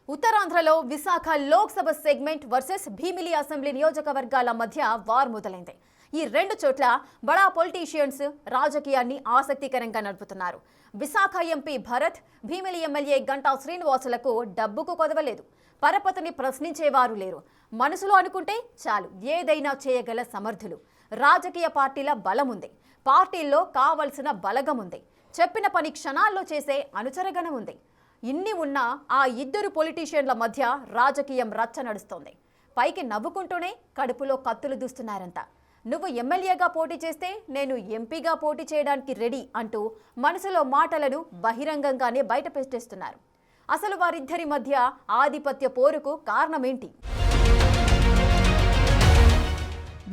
ఉత్తరాంధ్రలో Visakha Lok Sabha segment versus Bheemili assembly నియోజకవర్గాల మధ్య వార్ మొదలైంది. ఈ రెండు చోట్ల బడా పొలిటీషియన్స్ రాజకీయాన్ని ఆసక్తికరంగా నడుపుతున్నారు. విశాఖ ఎంపీ భరత్, భీమిలి ఎమ్మెల్యే గంటా శ్రీనివాసులకు డబ్బుకు కొదవలేదు. పరపతిని ప్రశ్నించేవారు లేరు. మనసులో అనుకుంటే చాలు ఏదైనా చేయగల సమర్థులు. రాజకీయ పార్టీల బలం ఉంది. పార్టీల్లో కావలసిన బలగం ఉంది. చెప్పిన పని క్షణాల్లో చేసే అనుచరగణం ఉంది. ఇన్ని ఉన్నా ఆ ఇద్దరు పొలిటీషియన్ల మధ్య రాజకీయం రచ్చ నడుస్తోంది. పైకి నవ్వుకుంటూనే కడుపులో కత్తులు దూస్తున్నారంతా. నువ్వు ఎమ్మెల్యేగా పోటీ చేస్తే నేను ఎంపీగా పోటీ చేయడానికి రెడీ అంటూ మనసులో మాటలను బహిరంగంగానే బయట పెట్టేస్తున్నారు. అసలు వారిద్దరి మధ్య ఆధిపత్య పోరుకు కారణమేంటి?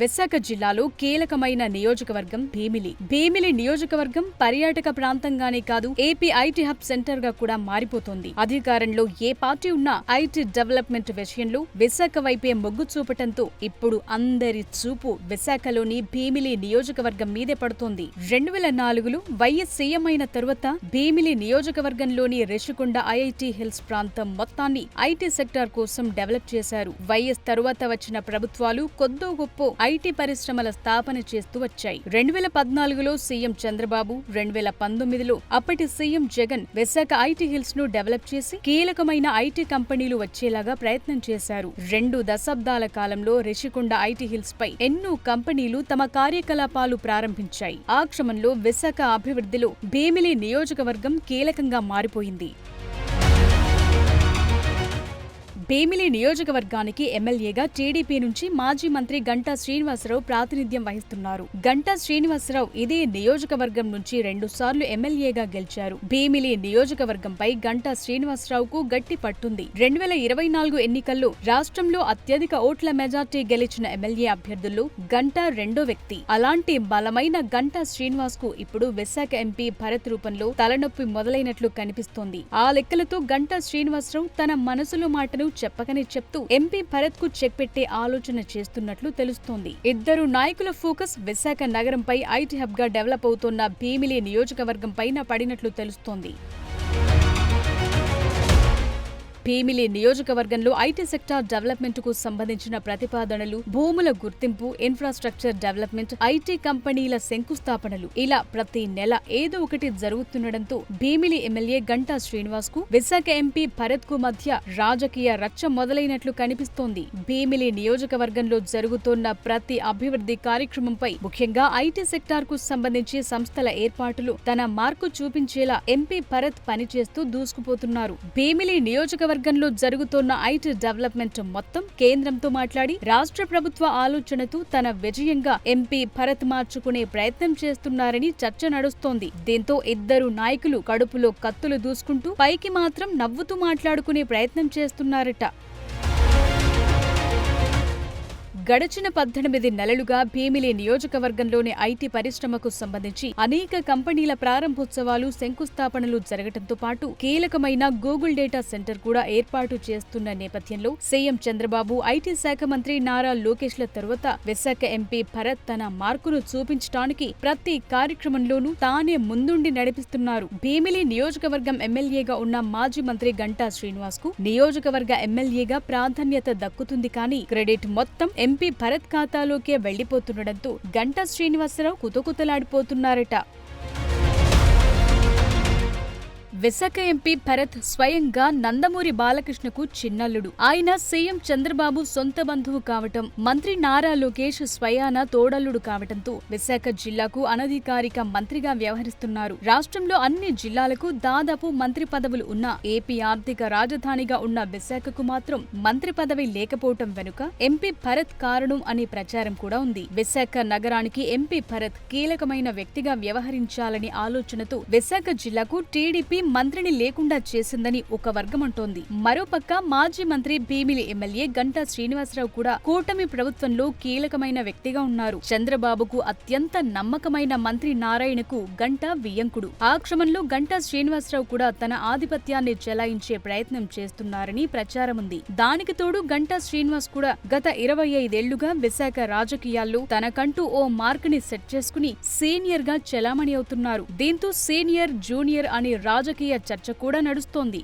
విశాఖ జిల్లాలో కీలకమైన నియోజకవర్గం భీమిలి. భీమిలి నియోజకవర్గం పర్యాటక ప్రాంతంగానే కాదు, ఏపీ ఐటీ హబ్ సెంటర్ గా కూడా మారిపోతోంది. అధికారంలో ఏ పార్టీ ఉన్నా ఐటీ డెవలప్మెంట్ విషయంలో విశాఖ వైపే మొగ్గు చూపటంతో ఇప్పుడు అందరి చూపు విశాఖలోని భీమిలి నియోజకవర్గం మీదే పడుతోంది. 2004లో వైఎస్ సీఎం అయిన తరువాత భీమిలి నియోజకవర్గంలోని రిషికొండ ఐఐటీ హిల్స్ ప్రాంతం మొత్తాన్ని ఐటీ సెక్టార్ కోసం డెవలప్ చేశారు. వైఎస్ తరువాత వచ్చిన ప్రభుత్వాలు కొద్దో గొప్పో ఐటీ పరిశ్రమల స్థాపన చేస్తూ వచ్చాయి. 2014లో సీఎం చంద్రబాబు, 2019లో అప్పటి CM Jagan Visakha IT hills ను డెవలప్ చేసి కీలకమైన ఐటీ కంపెనీలు వచ్చేలాగా ప్రయత్నం చేశారు. 2 దశాబ్దాల కాలంలో రిషికొండ ఐటీ హిల్స్ పై ఎన్నో కంపెనీలు తమ కార్యకలాపాలు ప్రారంభించాయి. ఆ క్రమంలో విశాఖ అభివృద్ధిలో భీమిలి నియోజకవర్గం కీలకంగా మారిపోయింది. భీమిలి నియోజకవర్గానికి ఎమ్మెల్యేగా టీడీపీ నుంచి మాజీ మంత్రి గంటా శ్రీనివాసరావు ప్రాతినిధ్యం వహిస్తున్నారు. గంటా శ్రీనివాసరావు ఇదే నియోజకవర్గం నుంచి 2 సార్లు ఎమ్మెల్యేగా గెలిచారు. భీమిలి నియోజకవర్గంపై గంటా శ్రీనివాసరావుకు గట్టి పట్టుంది. 2024 ఎన్నికల్లో రాష్ట్రంలో అత్యధిక ఓట్ల మెజార్టీ గెలిచిన ఎమ్మెల్యే అభ్యర్థుల్లో గంటా రెండో వ్యక్తి. అలాంటి బలమైన గంటా శ్రీనివాస్ కు ఇప్పుడు విశాఖ ఎంపీ భరత్ రూపంలో తలనొప్పి మొదలైనట్లు కనిపిస్తోంది. ఆ లెక్కలతో గంటా శ్రీనివాసరావు తన మనసులో మాటను చెప్పకనే చెప్తూ ఎంపీ భరత్ కు చెక్ పెట్టే ఆలోచన చేస్తున్నట్లు తెలుస్తోంది. ఇద్దరు నాయకుల ఫోకస్ విశాఖ నగరంపై ఐటీ హబ్ గా డెవలప్ అవుతున్న భీమిలి నియోజకవర్గం పైన పడినట్లు తెలుస్తోంది. భీమిలి నియోజకవర్గంలో ఐటీ సెక్టార్ డెవలప్మెంట్ కు సంబంధించిన ప్రతిపాదనలు, భూముల గుర్తింపు, ఇన్ఫ్రాస్ట్రక్చర్ డెవలప్మెంట్, ఐటీ కంపెనీల శంకుస్థాపనలు ఇలా ప్రతి నెల ఏదో ఒకటి జరుగుతుండటంతో భీమిలి ఎమ్మెల్యే గంటా శ్రీనివాస్ కు విశాఖ ఎంపీ భరత్ కు మధ్య రాజకీయ రచ్చ మొదలైనట్లు కనిపిస్తోంది. భీమిలి నియోజకవర్గంలో జరుగుతున్న ప్రతి అభివృద్ధి కార్యక్రమంపై, ముఖ్యంగా ఐటీ సెక్టార్ కు సంబంధించి సంస్థల ఏర్పాటులో తన మార్కు చూపించేలా ఎంపీ భరత్ పనిచేస్తూ దూసుకుపోతున్నారు. భీమిలి నియోజకవర్గంలో జరుగుతున్న ఐటీ డెవలప్మెంట్ మొత్తం కేంద్రంతో మాట్లాడి రాష్ట్ర ప్రభుత్వ ఆలోచనతో తన విజయంగా ఎంపీ భరత్ మార్చుకునే ప్రయత్నం చేస్తున్నారని చర్చ నడుస్తోంది. దీంతో ఇద్దరు నాయకులు కడుపులో కత్తులు దూసుకుంటూ పైకి మాత్రం నవ్వుతూ మాట్లాడుకునే ప్రయత్నం చేస్తున్నారట. గడచిన 18 నెలలుగా భీమిలి నియోజకవర్గంలోని ఐటీ పరిశ్రమకు సంబంధించి అనేక కంపెనీల ప్రారంభోత్సవాలు, శంకుస్థాపనలు జరగడంతో పాటు కీలకమైన గూగుల్ డేటా సెంటర్ కూడా ఏర్పాటు చేస్తున్న నేపథ్యంలో సీఎం చంద్రబాబు, ఐటీ శాఖ మంత్రి నారా లోకేష్ ల తరువాత విశాఖ ఎంపీ భరత్ తన మార్కును చూపించడానికి ప్రతి కార్యక్రమంలోనూ తానే ముందుండి నడిపిస్తున్నారు. భీమిలి నియోజకవర్గం ఎమ్మెల్యేగా ఉన్న మాజీ మంత్రి గంటా శ్రీనివాస్ కు నియోజకవర్గ ఎమ్మెల్యేగా ప్రాధాన్యత దక్కుతుంది, కానీ క్రెడిట్ మొత్తం ఎంపీ భరత్ ఖాతాలోకే వెళ్లిపోతుండటంతో గంటా శ్రీనివాసరావు కుతకుతలాడిపోతున్నారట. విశాఖ ఎంపీ భరత్ స్వయంగా నందమూరి బాలకృష్ణకు చిన్నల్లుడు. ఆయన సీఎం చంద్రబాబు సొంత బంధువు కావటం, మంత్రి నారా లోకేష్ స్వయాన తోడల్లుడు కావటంతో విశాఖ జిల్లాకు అనధికారిక మంత్రిగా వ్యవహరిస్తున్నారు. రాష్ట్రంలో అన్ని జిల్లాలకు దాదాపు మంత్రి పదవులు ఉన్నా ఏపీ ఆర్థిక రాజధానిగా ఉన్న విశాఖకు మాత్రం మంత్రి పదవి లేకపోవటం వెనుక ఎంపీ భరత్ కారణం అనే ప్రచారం కూడా ఉంది. విశాఖ నగరానికి ఎంపీ భరత్ కీలకమైన వ్యక్తిగా వ్యవహరించాలని ఆలోచనతో విశాఖ జిల్లాకు టీడీపీ మంత్రిని లేకుండా చేసిందని ఒక వర్గం అంటోంది. మరోపక్క మాజీ మంత్రి భీమిలి ఎమ్మెల్యే గంటా శ్రీనివాసరావు కూడా కూటమి ప్రభుత్వంలో కీలకమైన వ్యక్తిగా ఉన్నారు. చంద్రబాబుకు అత్యంత నమ్మకమైన మంత్రి నారాయణకు గంటా వియ్యంకుడు. ఆ క్రమంలో గంటా శ్రీనివాసరావు కూడా తన ఆధిపత్యాన్ని చెలాయించే ప్రయత్నం చేస్తున్నారని ప్రచారం ఉంది. దానికి తోడు గంటా శ్రీనివాస్ కూడా గత 25 ఏళ్లుగా విశాఖ రాజకీయాల్లో తనకంటూ ఓ మార్క్ ని సెట్ చేసుకుని సీనియర్ గా చెలామణి అవుతున్నారు. దీంతో సీనియర్, జూనియర్ అనే రాజకీయ చర్చ కూడా నడుస్తోంది.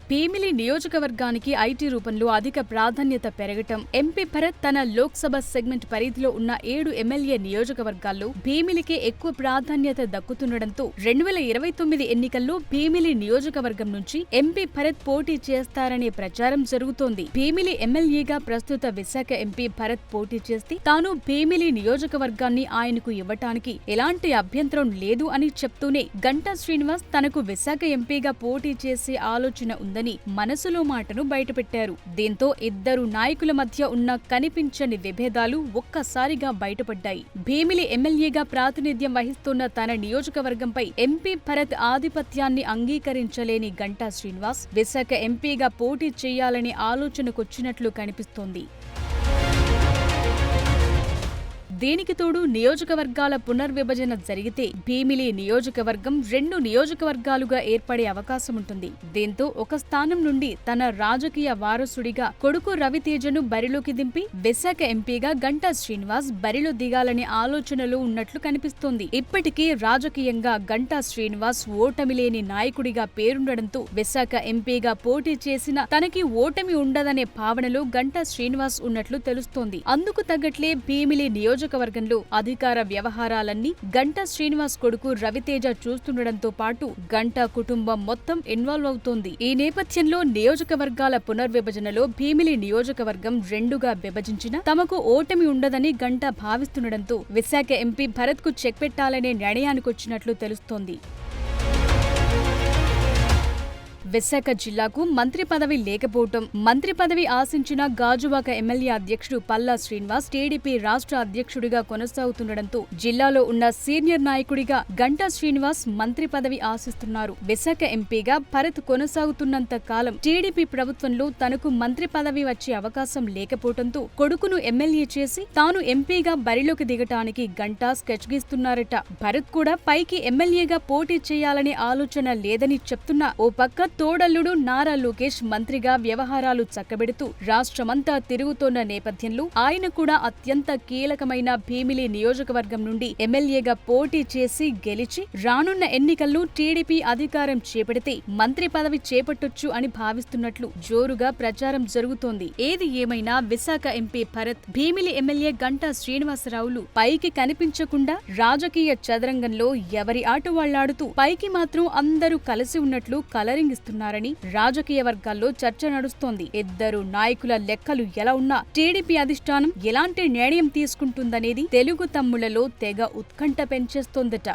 భీమిలి నియోజకవర్గానికి ఐటీ రూపంలో అధిక ప్రాధాన్యత పెరగటం, ఎంపీ భరత్ తన లోక్సభ సెగ్మెంట్ పరిధిలో ఉన్న 7 ఎమ్మెల్యే నియోజకవర్గాల్లో భీమిలికే ఎక్కువ ప్రాధాన్యత దక్కుతుండటంతో 2029 ఎన్నికల్లో భీమిలి నియోజకవర్గం నుంచి ఎంపీ భరత్ పోటీ చేస్తారనే ప్రచారం జరుగుతోంది. భీమిలి ఎమ్మెల్యేగా ప్రస్తుత విశాఖ ఎంపీ భరత్ పోటీ చేస్తే తాను భీమిలి నియోజకవర్గాన్ని ఆయనకు ఇవ్వటానికి ఎలాంటి అభ్యంతరం లేదు అని చెప్తూనే గంటా శ్రీనివాస్ తనకు విశాఖ ఎంపీగా పోటీ చేసే ఆలోచన ఉందని మనసులో మాటను బయటపెట్టారు. దీంతో ఇద్దరు నాయకుల మధ్య ఉన్న కనిపించని విభేదాలు ఒక్కసారిగా బయటపడ్డాయి. భీమిలి ఎమ్మెల్యేగా ప్రాతినిధ్యం వహిస్తున్న తన నియోజకవర్గంపై ఎంపీ భరత్ ఆధిపత్యాన్ని అంగీకరించలేని గంటా శ్రీనివాస్ విశాఖ ఎంపీగా పోటీ చేయాలనే ఆలోచనకొచ్చినట్లు కనిపిస్తోంది. దీనికి తోడు నియోజకవర్గాల పునర్విభజన జరిగితే భీమిలి నియోజకవర్గం 2 నియోజకవర్గాలుగా ఏర్పడే అవకాశముంటుంది. దీంతో ఒక స్థానం నుండి తన రాజకీయ వారసుడిగా కొడుకు రవితేజను బరిలోకి దింపి విశాఖ ఎంపీగా గంటా శ్రీనివాస్ బరిలో దిగాలనే ఆలోచనలో ఉన్నట్లు కనిపిస్తోంది. ఇప్పటికీ రాజకీయంగా గంటా శ్రీనివాస్ ఓటమి లేని నాయకుడిగా పేరుండడంతో విశాఖ ఎంపీగా పోటీ చేసిన తనకి ఓటమి ఉండదనే భావనలో గంటా శ్రీనివాస్ ఉన్నట్లు తెలుస్తోంది. అందుకు తగ్గట్లే భీమిలి నియోజకవర్గంలో అధికార వ్యవహారాలన్నీ గంటా శ్రీనివాస్ కొడుకు రవితేజ చూస్తుండటంతో పాటు గంటా కుటుంబం మొత్తం ఇన్వాల్వ్ అవుతోంది. ఈ నేపథ్యంలో నియోజకవర్గాల పునర్విభజనలో భీమిలి నియోజకవర్గం 2గా విభజించినా తమకు ఓటమి ఉండదని గంటా భావిస్తుండటంతో విశాఖ ఎంపీ భరత్ కు చెక్ పెట్టాలనే నిర్ణయానికొచ్చినట్లు తెలుస్తోంది. విశాఖ జిల్లాకు మంత్రి పదవి లేకపోవటం, మంత్రి పదవి ఆశించిన గాజువాక ఎమ్మెల్యే అధ్యక్షుడు పల్లా శ్రీనివాస్ టీడీపీ రాష్ట్ర అధ్యక్షుడిగా కొనసాగుతుండటంతో జిల్లాలో ఉన్న సీనియర్ నాయకుడిగా గంటా శ్రీనివాస్ మంత్రి పదవి ఆశిస్తున్నారు. విశాఖ ఎంపీగా భరత్ కొనసాగుతున్నంత కాలం టీడీపీ ప్రభుత్వంలో తనకు మంత్రి పదవి వచ్చే అవకాశం లేకపోవడంతో కొడుకును ఎమ్మెల్యే చేసి తాను ఎంపీగా బరిలోకి దిగటానికి గంటా స్కెచ్ గీస్తున్నారట. భరత్ కూడా పైకి ఎమ్మెల్యేగా పోటీ చేయాలనే ఆలోచన లేదని చెప్తున్నా ఓ పక్క తోడల్లుడు నారా లోకేష్ మంత్రిగా వ్యవహారాలు చక్కబెడుతూ రాష్ట్రమంతా తిరుగుతోన్న నేపథ్యంలో ఆయన కూడా అత్యంత కీలకమైన భీమిలి నియోజకవర్గం నుండి ఎమ్మెల్యేగా పోటీ చేసి గెలిచి రానున్న ఎన్నికల్లో టీడీపీ అధికారం చేపడితే మంత్రి పదవి చేపట్టొచ్చు అని భావిస్తున్నట్లు జోరుగా ప్రచారం జరుగుతోంది. ఏది ఏమైనా విశాఖ ఎంపీ భరత్, భీమిలి ఎమ్మెల్యే గంటా శ్రీనివాసరావులు పైకి కనిపించకుండా రాజకీయ చదరంగంలో ఎవరి ఆట వాళ్లాడుతూ పైకి మాత్రం అందరూ కలిసి ఉన్నట్లు కలరింగ్ ఇస్తున్నారని రాజకీయ వర్గాల్లో చర్చ నడుస్తోంది. ఇద్దరు నాయకుల లెక్కలు ఎలా ఉన్నా టీడీపీ అధిష్టానం ఎలాంటి నిర్ణయం తీసుకుంటుందనేది తెలుగు తమ్ముళ్లలో తెగ ఉత్కంఠ పెంచేస్తోందట.